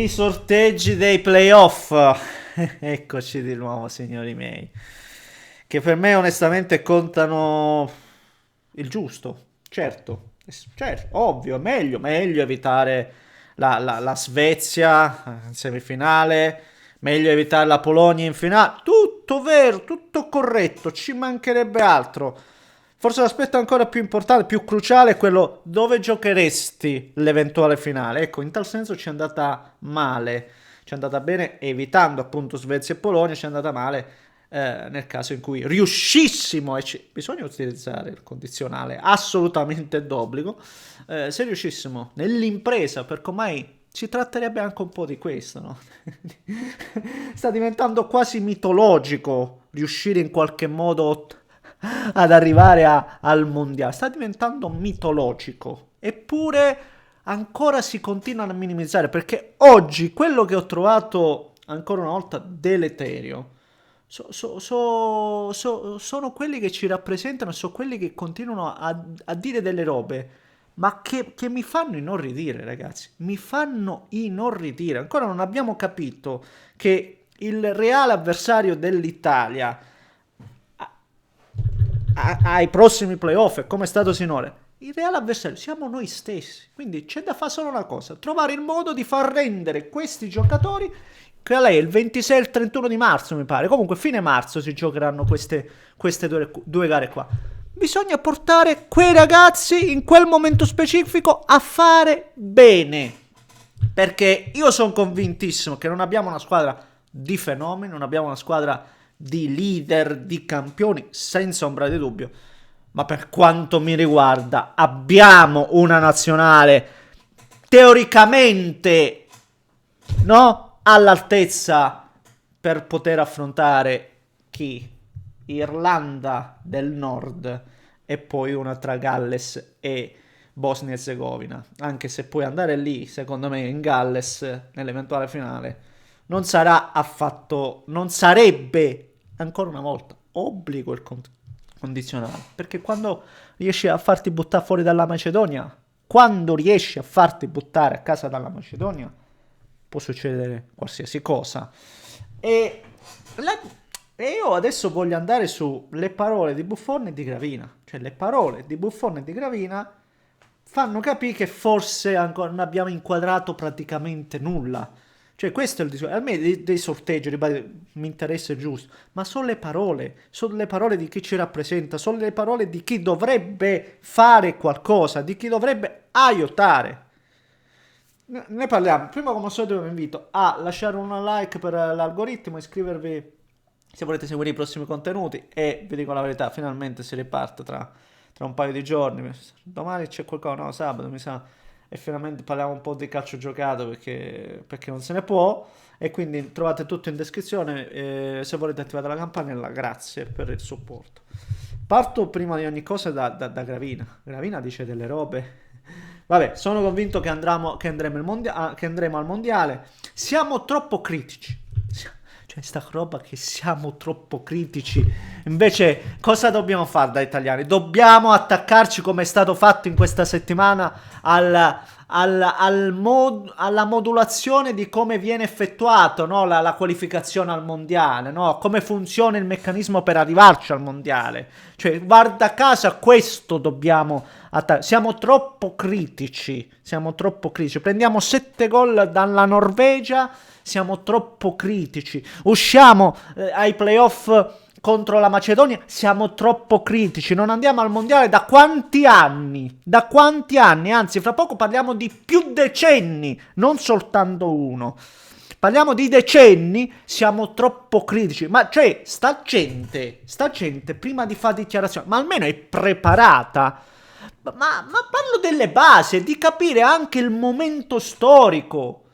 I sorteggi dei playoff. Eccoci di nuovo, signori miei. Che per me onestamente contano il giusto. Certo, certo, ovvio, meglio evitare la Svezia in semifinale, meglio evitare la Polonia in finale. Tutto vero, tutto corretto, ci mancherebbe altro. Forse l'aspetto ancora più importante, più cruciale è quello dove giocheresti l'eventuale finale. Ecco, in tal senso ci è andata male. Ci è andata bene evitando appunto Svezia e Polonia, ci è andata male nel caso in cui riuscissimo, e bisogna utilizzare il condizionale assolutamente d'obbligo, se riuscissimo nell'impresa, perché ormai si tratterebbe anche un po' di questo, no? Sta diventando quasi mitologico riuscire in qualche modo ad arrivare al mondiale. Sta diventando mitologico. Eppure ancora si continuano a minimizzare perché oggi quello che ho trovato ancora una volta deleterio sono quelli che ci rappresentano, sono quelli che continuano a dire delle robe, ma che mi fanno inorridire, ragazzi. Mi fanno inorridire. Ancora non abbiamo capito che il reale avversario dell'Italia ai prossimi playoff e come è stato sinora, il reale avversario siamo noi stessi. Quindi c'è da fare solo una cosa: trovare il modo di far rendere questi giocatori. Che lei è il 26 e il 31 di marzo, mi pare. Comunque, fine marzo si giocheranno queste due gare qua. Bisogna portare quei ragazzi in quel momento specifico a fare bene. Perché io sono convintissimo che non abbiamo una squadra di fenomeni, non abbiamo una squadra di leader, di campioni, senza ombra di dubbio. Ma per quanto mi riguarda, abbiamo una nazionale teoricamente, no, all'altezza per poter affrontare chi? Irlanda del Nord e poi una tra Galles e Bosnia e Herzegovina. Anche se puoi andare lì, secondo me, in Galles, nell'eventuale finale, non sarà affatto, non sarebbe, ancora una volta, obbligo il condizionale. Perché quando riesci a farti buttare fuori dalla Macedonia, quando riesci a farti buttare a casa dalla Macedonia, può succedere qualsiasi cosa. E, la- e io adesso voglio andare sulle parole di Buffon e di Gravina. Cioè, le parole di Buffon e di Gravina fanno capire che forse ancora non abbiamo inquadrato praticamente nulla. Cioè, questo è il discorso. A me dei sorteggi, ripeto, mi interessa, è giusto, ma sono le parole di chi ci rappresenta, sono le parole di chi dovrebbe fare qualcosa, di chi dovrebbe aiutare. Ne parliamo. Prima, come al solito, vi invito a lasciare un like per l'algoritmo, iscrivervi se volete seguire i prossimi contenuti e vi dico la verità, finalmente si riparte tra un paio di giorni. Domani c'è qualcosa, no, sabato mi sa, e finalmente parliamo un po' di calcio giocato perché non se ne può. E quindi trovate tutto in descrizione. Se volete attivare la campanella, grazie per il supporto. Parto prima di ogni cosa da Gravina. Gravina dice delle robe. Vabbè, sono convinto che andremo al mondiale. Siamo troppo critici. Cioè, sta roba che siamo troppo critici. Invece, cosa dobbiamo fare da italiani? Dobbiamo attaccarci, come è stato fatto in questa settimana, alla modulazione di come viene effettuato, no? La qualificazione al mondiale, no? Come funziona il meccanismo per arrivarci al mondiale. Cioè, guarda caso, questo dobbiamo attaccare. Siamo troppo critici. Siamo troppo critici. Prendiamo 7 gol dalla Norvegia. Siamo troppo critici. Usciamo ai playoff contro la Macedonia, siamo troppo critici. Non andiamo al mondiale da quanti anni? Da quanti anni? Anzi, fra poco parliamo di più decenni, non soltanto uno. Parliamo di decenni, siamo troppo critici. Ma cioè, sta gente prima di fare dichiarazioni, ma almeno è preparata. Ma parlo delle basi, di capire anche il momento storico.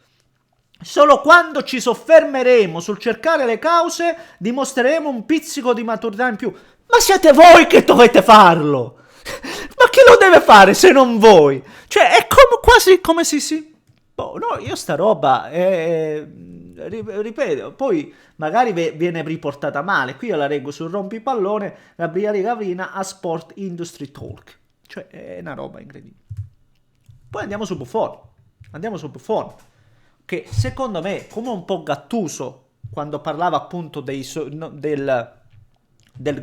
Solo quando ci soffermeremo sul cercare le cause dimostreremo un pizzico di maturità in più. Ma siete voi che dovete farlo! Ma chi lo deve fare se non voi? Cioè, è quasi come si. Boh, no, io sta roba, ripeto, poi magari viene riportata male. Qui io la reggo sul rompipallone, Gabriele Gavina a Sport Industry Talk. Cioè, è una roba incredibile. Poi andiamo su Buffon. Andiamo su Buffon. che secondo me, come un po' Gattuso, quando parlava appunto del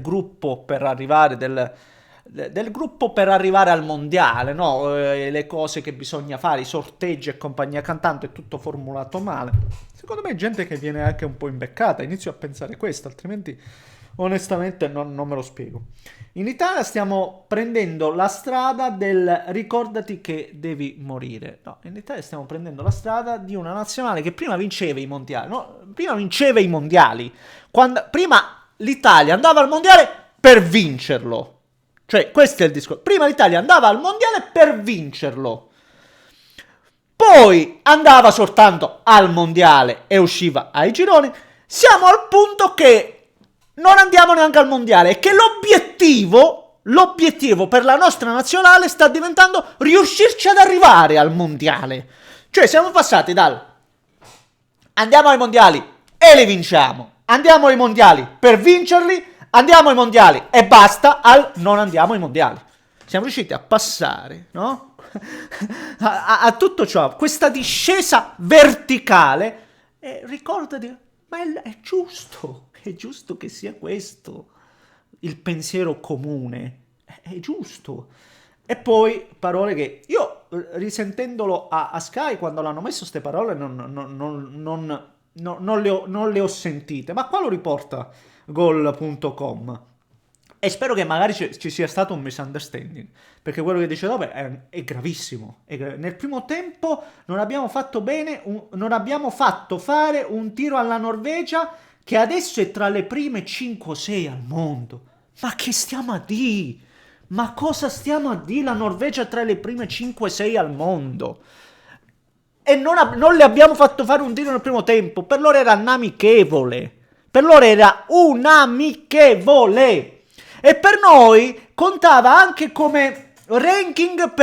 gruppo per arrivare, del gruppo per arrivare al mondiale, no? Le cose che bisogna fare, i sorteggi e compagnia cantante, è tutto formulato male. Secondo me è gente che viene anche un po' imbeccata, inizio a pensare questo, altrimenti onestamente non me lo spiego. In Italia stiamo prendendo la strada del ricordati che devi morire. No, in Italia stiamo prendendo la strada di una nazionale che prima vinceva i mondiali. No, prima vinceva i mondiali. Prima l'Italia andava al mondiale per vincerlo. Cioè, questo è il discorso. Prima l'Italia andava al mondiale per vincerlo. Poi andava soltanto al mondiale e usciva ai gironi. Siamo al punto che non andiamo neanche al mondiale e che l'obiettivo per la nostra nazionale sta diventando riuscirci ad arrivare al mondiale. Cioè siamo passati dal andiamo ai mondiali e li vinciamo, andiamo ai mondiali per vincerli, andiamo ai mondiali e basta, al non andiamo ai mondiali. Siamo riusciti a passare, no? a tutto ciò, questa discesa verticale, e ricordati, ma è giusto che sia questo il pensiero comune, è giusto. E poi parole che io, risentendolo a Sky, quando l'hanno messo queste parole, non le ho sentite, ma qua lo riporta Goal.com. E spero che magari ci sia stato un misunderstanding, perché quello che dice dopo è gravissimo. Nel primo tempo non abbiamo fatto bene, non abbiamo fatto fare un tiro alla Norvegia, che adesso è tra le prime 5 o 6 al mondo. Ma che stiamo a dire? Ma cosa stiamo a dire? La Norvegia tra le prime 5 o 6 al mondo. E non le abbiamo fatto fare un tiro nel primo tempo. Per loro era un amichevole. E per noi contava anche come ranking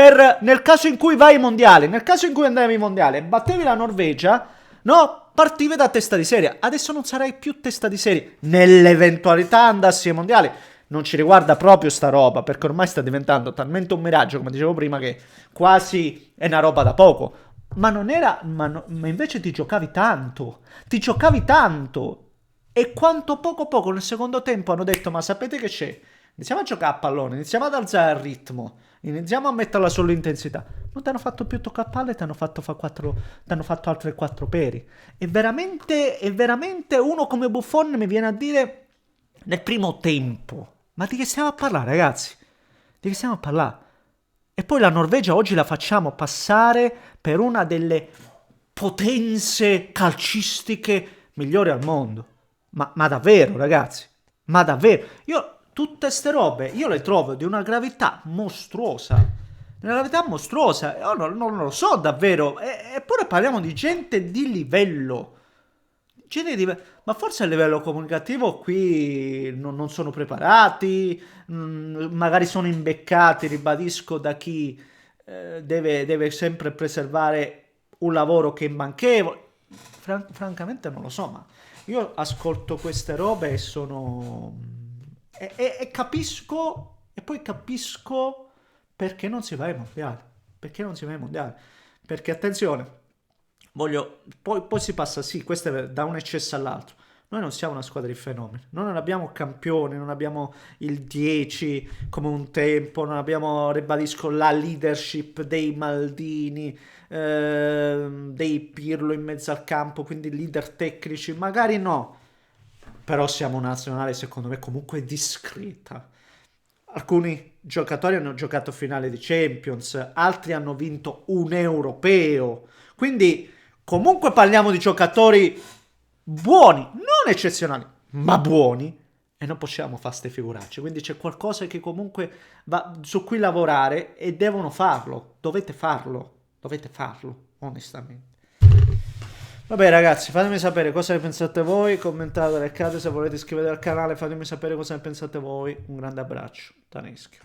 nel caso in cui vai ai mondiali. Nel caso in cui andavi ai mondiali e battevi la Norvegia, no? Partivi da testa di serie. Adesso non sarai più testa di serie. Nell'eventualità andassi ai mondiali. Non ci riguarda proprio sta roba, perché ormai sta diventando talmente un miraggio, come dicevo prima, che quasi è una roba da poco. Ma non era. Ma invece ti giocavi tanto. E quanto poco nel secondo tempo hanno detto: ma sapete che c'è? Iniziamo a giocare a pallone, iniziamo ad alzare il ritmo, iniziamo a metterla sull'intensità. Non ti hanno fatto più toccare a palle, ti hanno fatto altre 4 peri. E veramente uno come Buffon mi viene a dire nel primo tempo: ma di che stiamo a parlare, ragazzi? Di che stiamo a parlare? E poi la Norvegia oggi la facciamo passare per una delle potenze calcistiche migliori al mondo. Ma davvero, ragazzi? Ma davvero? Tutte ste robe, io le trovo di una gravità mostruosa. Io non lo so davvero. Eppure parliamo di gente di livello. Ma forse a livello comunicativo qui non sono preparati, magari sono imbeccati, ribadisco, da chi deve sempre preservare un lavoro che è manchevole. Francamente non lo so, ma io ascolto queste robe e sono. E capisco, e poi capisco perché non si va ai mondiali. Perché non si va ai mondiali? Perché attenzione. Poi si passa, sì, questo è da un eccesso all'altro. Noi non siamo una squadra di fenomeni, noi non abbiamo campioni, non abbiamo il 10 come un tempo, non abbiamo, ribadisco, la leadership dei Maldini, dei Pirlo in mezzo al campo, quindi leader tecnici, magari no, però siamo una nazionale secondo me comunque discreta. Alcuni giocatori hanno giocato finale di Champions, altri hanno vinto un europeo, quindi comunque parliamo di giocatori buoni, non eccezionali, ma buoni, e non possiamo fare ste figuracce. Quindi c'è qualcosa che comunque su cui lavorare, e devono farlo. Dovete farlo, onestamente. Vabbè ragazzi, fatemi sapere cosa ne pensate voi, commentate, leccate, se volete iscrivetevi al canale, fatemi sapere cosa ne pensate voi. Un grande abbraccio da Neschio.